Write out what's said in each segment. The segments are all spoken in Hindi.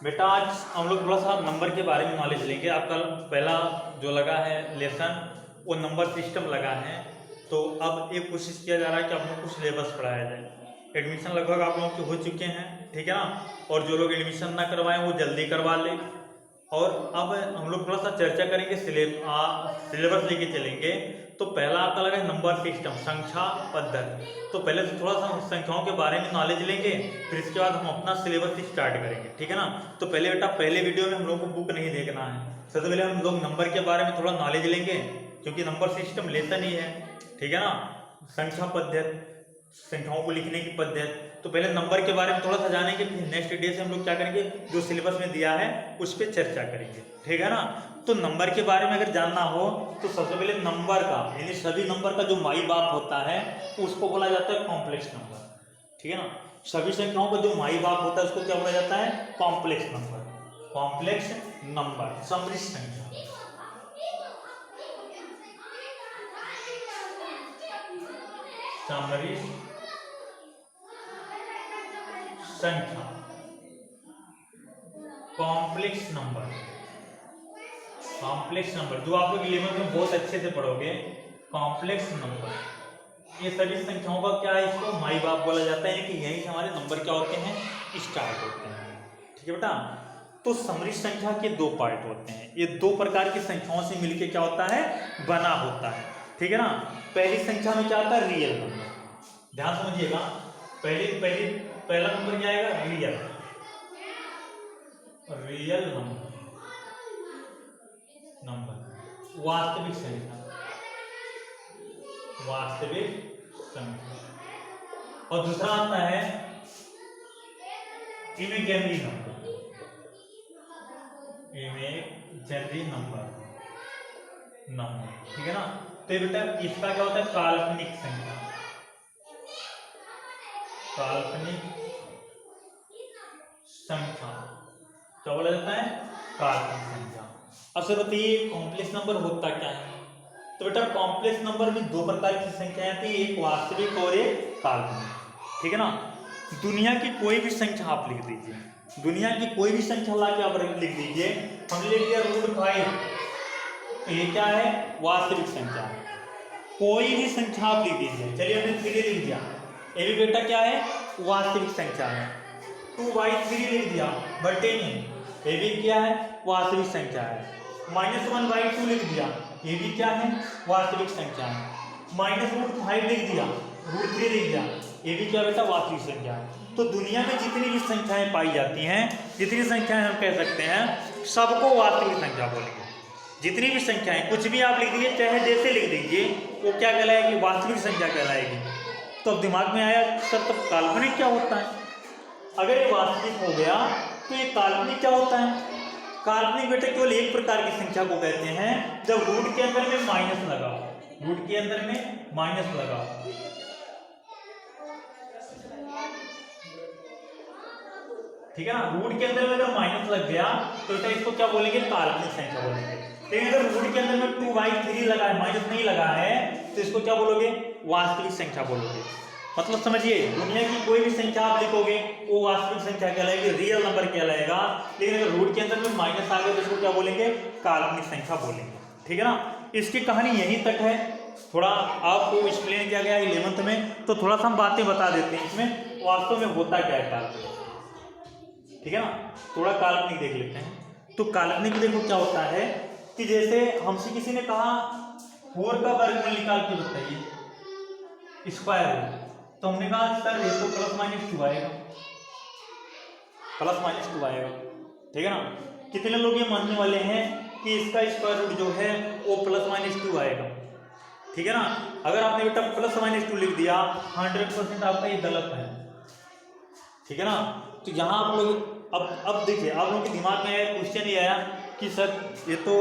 बेटा आज हम लोग थोड़ा सा नंबर के बारे में नॉलेज लेंगे। आपका पहला जो लगा है लेसन वो नंबर सिस्टम लगा है। तो अब एक कोशिश किया जा रहा है कि आप लोग को सिलेबस पढ़ाया जाए। एडमिशन लगभग आप लोगों के हो चुके हैं, ठीक है ना। और जो लोग एडमिशन ना करवाएं वो जल्दी करवा लें। और अब हम लोग थोड़ा सा चर्चा करेंगे, सिलेबस लेके चलेंगे। तो पहला आपका लगा है नंबर सिस्टम, संख्या पद्धति। तो पहले तो थोड़ा सा संख्याओं के बारे में नॉलेज लेंगे, फिर इसके बाद हम अपना सिलेबस स्टार्ट करेंगे, ठीक है ना। तो पहले बेटा पहले वीडियो में हम लोग को बुक नहीं देखना है। सबसे पहले हम लोग नंबर के बारे में थोड़ा नॉलेज लेंगे, क्योंकि नंबर सिस्टम लेसन ही है, ठीक है ना। संख्या पद्धति, संख्याओं को लिखने की पद्धति। तो पहले नंबर के बारे में थोड़ा सा जानेंगे, फिर नेक्स्ट डे से हम लोग क्या करेंगे, जो सिलेबस में दिया है उस पर चर्चा करेंगे, ठीक है ना। तो नंबर के बारे में अगर जानना हो तो सबसे पहले नंबर का यानी सभी नंबर का जो माई बाप होता है उसको बोला जाता है कॉम्प्लेक्स नंबर, ठीक है ना। सभी संख्याओं का जो माई बाप होता है उसको क्या बोला जाता है, कॉम्प्लेक्स नंबर। कॉम्प्लेक्स नंबर समृद्ध संख्या, समृद्ध संख्या, कॉम्प्लेक्स नंबर। कॉम्प्लेक्स नंबर जो आप लोग 11th में बहुत अच्छे से पढ़ोगे, कॉम्प्लेक्स नंबर। ये सभी संख्याओं का क्या है, इसको माई बाप बोला जाता है कि यहीं से हमारे नंबर क्या होते हैं, स्टार्ट होते हैं, ठीक है बेटा। तो समृद्ध संख्या के दो पार्ट होते हैं, ये दो प्रकार की संख्याओं से मिलके क्या होता है, बना होता है, ठीक है ना। पहली संख्या में क्या आता है, रियल नंबर। ध्यान समझिएगा, पहला नंबर क्या आएगा, रियल नंबर, वास्तविक संख्या, वास्तविक संख्या। और दूसरा आता है इमेजिनरी नंबर, इमेजिनरी नंबर, ठीक है ना। तो बेटा इसका क्या होता है, काल्पनिक संख्या, काल्पनिक संख्या क्या बोला जाता है, काल्पनिक संख्या। अब सर बताइए कॉम्प्लेक्स नंबर होता क्या है। तो बेटा कॉम्प्लेक्स नंबर में दो प्रकार की संख्याएं आती है, एक वास्तविक और एक काल्पनिक, ठीक है ना। दुनिया की कोई भी संख्या आप लिख दीजिए, दुनिया की कोई भी संख्या ला के आप लिख दीजिए। हमने लिख दिया √5, तो ये क्या है, वास्तविक संख्या है। कोई भी संख्या आप लिख दीजिए, चलिए हमने 3 लिख दिया, ये भी बेटा क्या है, वास्तविक संख्या है। 2/3 लिख दिया, बटे नहीं, ये भी क्या है, वास्तविक संख्या है। -1/2 लिख दिया, ये भी क्या है, वास्तविक संख्या है। -√5 लिख दिया, √3 लिख दिया, ये भी क्या बेटा, वास्तविक संख्या है। तो दुनिया में जितनी भी संख्याएं पाई जाती हैं, जितनी संख्याएं हम कह सकते हैं, सबको वास्तविक संख्या बोलेंगे। जितनी भी संख्याएं, कुछ भी आप लिख दीजिए, चाहे जैसे लिख दीजिए, वो क्या कहलाएगी, वास्तविक संख्या कहलाएगी। तो अब दिमाग में आया सर तब काल्पनिक क्या होता है। अगर ये वास्तविक हो गया तो ये काल्पनिक क्या होता है। काल्पनिक बेटा केवल एक प्रकार की संख्या को कहते हैं जब रूट के अंदर में माइनस लगा, रूट के अंदर में माइनस लगा, ठीक है ना। रूट के अंदर में अगर माइनस लग गया तो बेटा इसको क्या बोलेंगे, काल्पनिक संख्या बोलेंगे। लेकिन अगर रूट के अंदर में 2/3 लगा है, माइनस नहीं लगा है, तो इसको क्या बोलोगे, वास्तविक संख्या बोलोगे। मतलब समझिए, दुनिया की कोई भी संख्या आप लिखोगे वो वास्तविक संख्या कहलाएगी, रियल नंबर कहलाएगा। लेकिन अगर रूट के अंदर में माइनस आ गया तो इसको क्या बोलेंगे, काल्पनिक संख्या बोलेंगे, ठीक है ना। इसकी कहानी यहीं तक है, थोड़ा आपको एक्सप्लेन किया गया 11th में, तो थोड़ा सा हम बातें बता देते हैं इसमें वास्तव में होता क्या है काल्पनिक, ठीक है ना। थोड़ा काल्पनिक देख लेते हैं। तो काल्पनिक देखो क्या होता है कि जैसे हमसे किसी ने कहा 4 का वर्गमूल निकाल के बताइए, स्क्वायर रूट। तो हमने कहा सर ये तो +-2 आएगा, +-2 आएगा, ठीक है ना। कितने लोग ये मानने वाले हैं कि इसका स्क्वायर रूट जो है वो +-2 आएगा, ठीक है ना। अगर आपने बेटा +-2 लिख दिया, 100% आपका ये गलत है, ठीक है ना। तो यहाँ आप लोग अब देखिए, आप लोगों के दिमाग में क्वेश्चन ये आया कि सर ये तो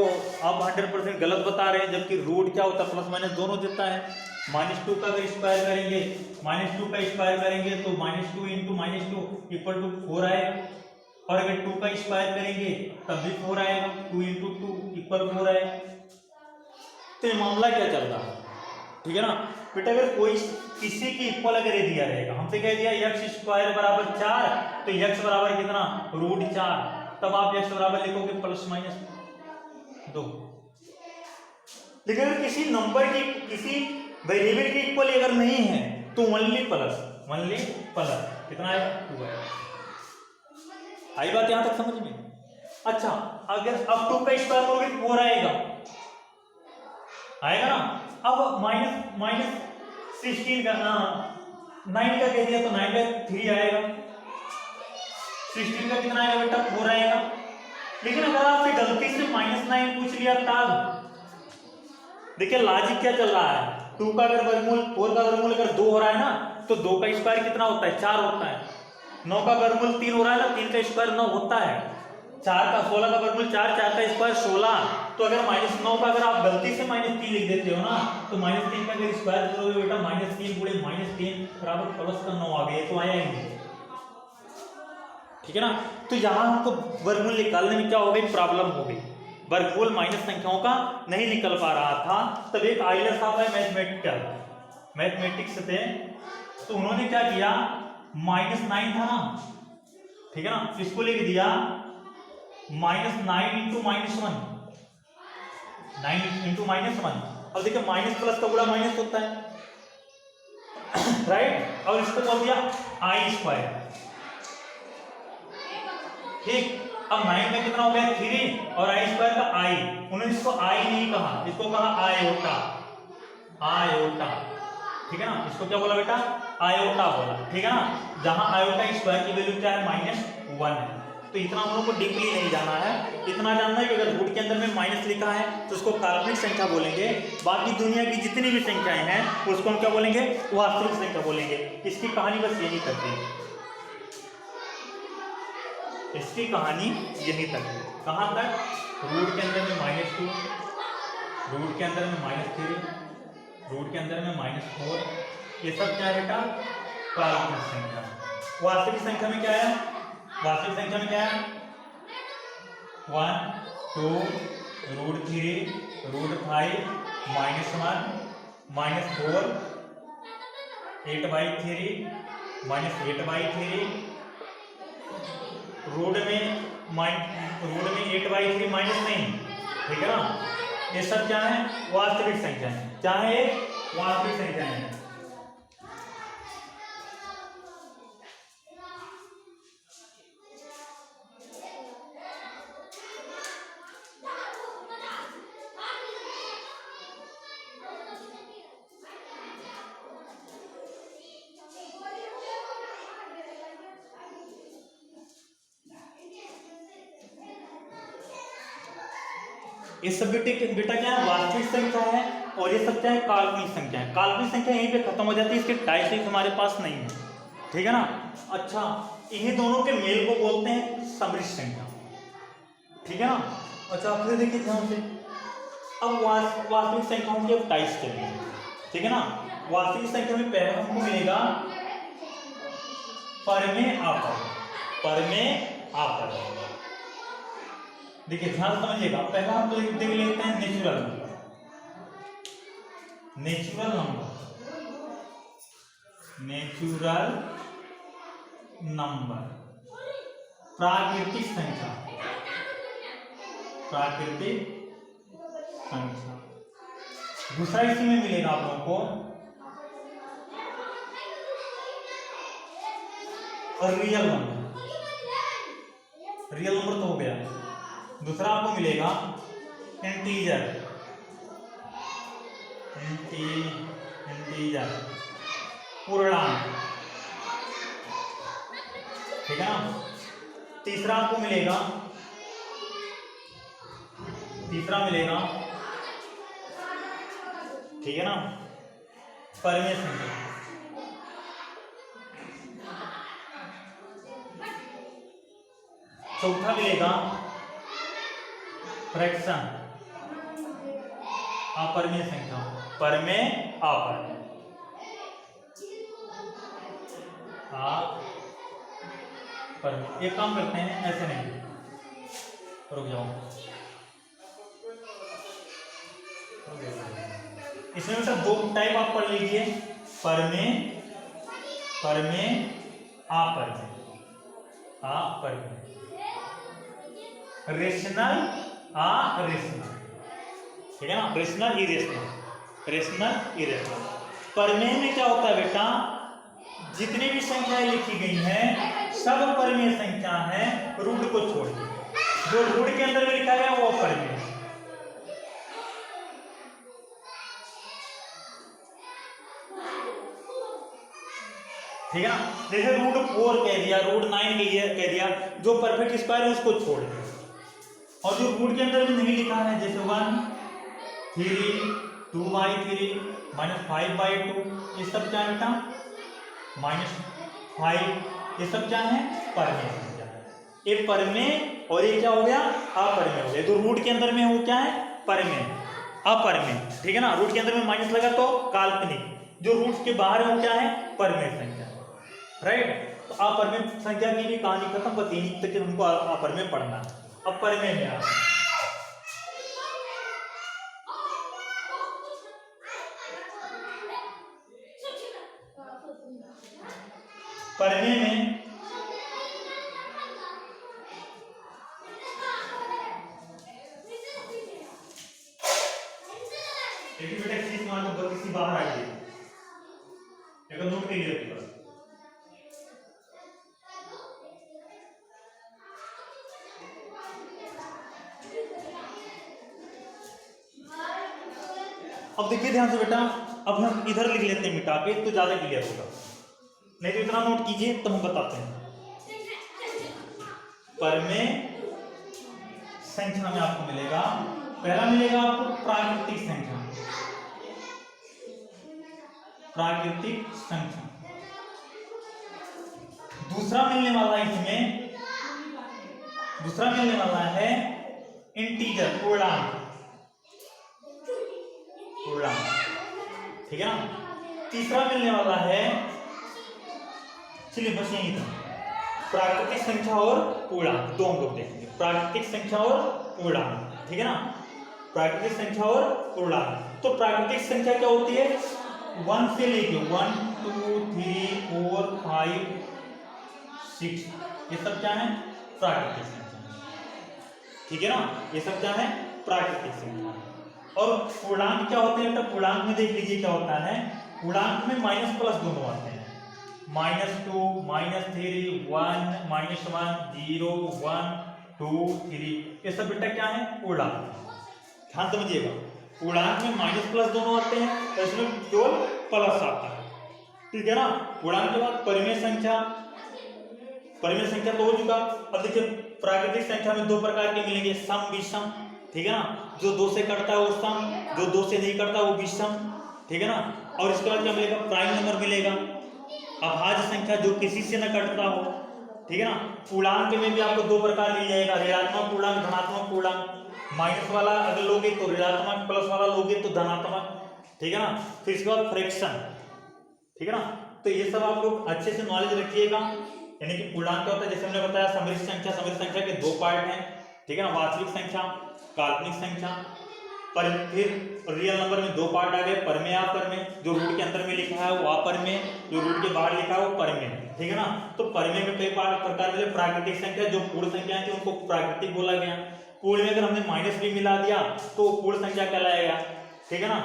आप 100% गलत बता रहे हैं, जबकि रूट क्या होता है, प्लस दोनों देता है। -2 का अगर स्क्वायर करेंगे, -2 का स्क्वायर करेंगे तो -2 × -2 = 4 आएगा। और अगर 2 का स्क्वायर करेंगे तब भी 4 आएगा, 2 × 2 = 4 आएगा। तो ये मामला क्या चल रहा है, ठीक है ना। बेटा अगर कोई किसी की इक्वल अगर ये दिया रहेगा, हमसे कह दिया x² = 4, तो x बराबर कितना, √4, तब आप x बराबर लिखोगे प्लस माइनस 2। लेकिन अगर किसी नंबर की किसी वेरिएबल के इक्वल अगर नहीं है तो ओनली प्लस कितना आएगा 2 आएगा। आई बात यहां तक समझ में? अच्छा अगर अब 2 का स्क्वायर करोगे तो 4 आएगा ना। अब माइनस 16 का 9 का कह दिया तो 9 का 3 आएगा। 16 का कितना आएगा बेटा 4 आएगा। लेकिन अगर आपसे गलती से -9 पूछ लिया तब देखिए लॉजिक क्या चल रहा है। 2 का अगर वर्गमूल 4 का वर्गमूल अगर 2 हो रहा है ना तो 2 का स्क्वायर कितना होता है 4 होता है। 9 का वर्गमूल 3 हो रहा है ना 3 का स्क्वायर 9 होता है। 16 का वर्गमूल 4 का स्क्वायर 16। तो अगर -9 का अगर आप गलती से -3 लिख देते हो ना तो -3 का अगर स्क्वायर करोगे बेटा -3 गुणे -3 बराबर प्लस का 9 आ गया तो आया ही नहीं। ठीक है ना। तो यहाँ हमको वर्गमूल निकालने में क्या हो गई प्रॉब्लम हो गई। वर्गमूल माइनस संख्याओं का नहीं निकल पा रहा था। तब एक आइलर साहब है मैथमेटिक्स थे तो उन्होंने क्या किया -9 था ना ठीक है ना इसको लिख दिया -9 इंटू -1 9 इंटू -1। अब देखिए माइनस प्लस का गुणा माइनस होता है राइट। और इसको बोल दिया i²। ठीक अब 9 में कितना हो गया 3 और i² का i। उन्होंने इसको i नहीं कहा इसको कहा आयोटा। ठीक है ना इसको क्या बोला बेटा आयोटा बोला। ठीक है ना जहां आयोटा स्क्वायर की वैल्यू क्या है -1 है। तो इतना हम लोग को डीपली नहीं जाना है। इतना जानना है कि अगर रूट के अंदर में माइनस लिखा है तो उसको काल्पनिक संख्या बोलेंगे। बाकी दुनिया की जितनी भी संख्याएं हैं उसको हम क्या बोलेंगे वास्तविक संख्या बोलेंगे। इसकी कहानी बस यही तक है। इसकी कहानी यही तक है। कहां तक रूट के अंदर में -2 रूट के अंदर में -3 रूट के अंदर में -4 ये सब क्या है बेटा काल्पनिक संख्या। वास्तविक संख्या में क्या है वास्तविक संख्या में क्या है 1 2 √3 √5 -1 -4 8/3 -8/3 रूट में 8/3 माइनस नहीं। ठीक है ना ये सब क्या है वास्तविक संख्या है। चाहे वास्तविक संख्या है। ये सब बेटा क्या है वास्तविक संख्या है और ये सब क्या है काल्पनिक संख्या है। काल्पनिक संख्या यहीं पे खत्म हो जाती है। इसके टाइप हमारे पास नहीं है। ठीक है ना। अच्छा इन्हीं दोनों के मेल को बोलते हैं समृद्ध संख्या। ठीक है ना। अच्छा फिर देखिए ध्यान से अब वास्तविक संख्याओं के टाइप्स चलेंगे। ठीक है ना। वास्तविक संख्या में पहला हमको मिलेगा परमेय आपर। देखिए ध्यान समझिएगा पहला हम तो देख लेते हैं नेचुरल नंबर प्राकृतिक संख्या दूसरा इसी में मिलेगा आप लोगों को और रियल नंबर तो हो गया। दूसरा आपको मिलेगा इंटीजर पूर्णांक। ठीक है ना। तीसरा आपको मिलेगा ठीक है ना परमेय संख्या। चौथा मिलेगा फ्रैक्शन अपरमेय संख्या परमेय अपरमेय। एक काम करते हैं ऐसे नहीं रुक जाओ इसमें मतलब दो टाइप आप पढ़ लीजिए परमेय अपरमेय। रेशनल रेशनल, ठीक है ना, रेशनल इरेशनल, रेशनल इरेशनल। परमेय में क्या होता है बेटा, जितनी भी संख्याएं लिखी गई हैं सब परमेय संख्या है रूट को छोड़ के, जो रूट के अंदर में लिखा गया वो परमेय। ठीक है ना, जैसे रूट 4 कह दिया, रूट 9 कह दिया, जो परफेक्ट स्क्वायर है उसको छोड़ दिया, और जो रूट के अंदर भी नहीं लिखा है जैसे 1 3 2/3 -5/2, ये सब क्या है बेटा, -5, ये सब क्या है, परमेय संख्या है। ये परमेय और ये क्या हो गया, अपरमेय हो गया। तो रूट के अंदर में वो क्या है, परमेय, अपरमेय, ठीक है ना। रूट के अंदर में माइनस लगा तो काल्पनिक, जो रूट के बाहर है वो क्या है, परमेय संख्या, राइट। तो अपरमेय संख्या की भी कहानी खत्म, बस यही तक हमको अपरमेय पढ़ना है। अब परमेय में आ परमेय में देखिए बेटा, किसी मान लो किसी बाहर आ गई, अगर नोट नहीं लिया बस, अब देखिए ध्यान से बेटा, अब हम इधर लिख लेते हैं मिटा के तो ज्यादा क्लियर होगा, नहीं तो इतना नोट कीजिए तो हम बताते हैं। परमेय संख्या में आपको मिलेगा, पहला मिलेगा आपको प्राकृतिक संख्या, प्राकृतिक संख्या। दूसरा मिलने वाला इसमें, दूसरा मिलने वाला है इंटीजर, पूर्णांक, पूर्णांक, ठीक है ना। तीसरा मिलने वाला है, चलिए बस यही था, प्राकृतिक संख्या और पूर्णांक, दो हम लोग देखेंगे, प्राकृतिक संख्या और पूर्णांक, ठीक है ना, प्राकृतिक संख्या और पूर्णांक। तो प्राकृतिक संख्या क्या होती है, 1 से लेके 1 2 3 4 5 6, ये सब क्या है, प्राकृतिक संख्या, ठीक है ना, ये सब क्या है, प्राकृतिक संख्या। और पूर्णांक क्या होते हैं, तो पूर्णांक में देख लीजिए क्या होता है, पूर्णांक में माइनस प्लस दोनों आते हैं, -2 -3 1 -1 0 1 2 3, ये सब बेटा क्या है, पूर्णांक। ध्यान समझिएगा, पूर्णांक में माइनस प्लस दोनों आते हैं, तो इसमें केवल प्लस आता है, ठीक है ना। पूर्णांक के बाद परिमेय संख्या, परिमेय संख्या तो हो चुका। अब देखिए प्राकृतिक संख्या में दो प्रकार के मिलेंगे, सम विषम, ठीक है ना, जो 2 से कटता है वो सम, जो 2 से नहीं कटता वो विषम, ठीक है ना। और इसके बाद क्या मिलेगा, प्राइम नंबर मिलेगा, अभाज्य संख्या जो किसी से न कटता हो, ठीक है ना। पूर्णांक में भी आपको दो प्रकार मिल जाएगा, ऋणात्मक पूर्णांक, धनात्मक पूर्णांक, माइनस वाला अगर लोगे तो ऋणात्मक, प्लस वाला लोगे तो धनात्मक, ठीक है ना। फिर इसके बाद फ्रैक्शन, ठीक है ना। तो ये सब आप लोग अच्छे से नॉलेज रखिएगा, यानी कि पूर्णांक क्या होता है, जैसे हमने बताया समृद्ध संख्या, समृद्ध संख्या के दो पार्ट हैं, ठीक है ना, वास्तविक संख्या, काल्पनिक संख्या। पर फिर रियल नंबर में दो पार्ट आ गए, परमेय, अपरमेय, जो रूट के अंदर में लिखा है वो अपरमेय, जो रूट के बाहर लिखा है वो परमेय, ठीक है ना। तो परमेय में कई प्रकार मिले, प्राकृतिक संख्या जो पूर्ण संख्या थी उनको प्राकृतिक बोला गया, पूर्ण में अगर हमने माइनस भी मिला दिया तो पूर्ण संख्या कहलाएगा, ठीक है ना।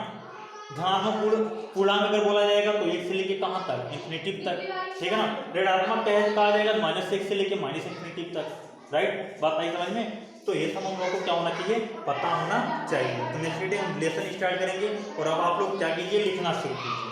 धनात्मक पूर्णांक अगर बोला जाएगा तो 1 से लेके कहां तक, इंफिनिटी तक, ठीक है ना। ऋणात्मक कहा जाएगा -1 से लेके -इंफिनिटी तक, राइट, बात आई समझ में। तो ये सब हम लोगों को क्या होना चाहिए, पता होना चाहिए। तो नेक्स्ट डे हम लेसन स्टार्ट करेंगे, और अब आप लोग क्या कीजिए, लिखना शुरू कीजिए।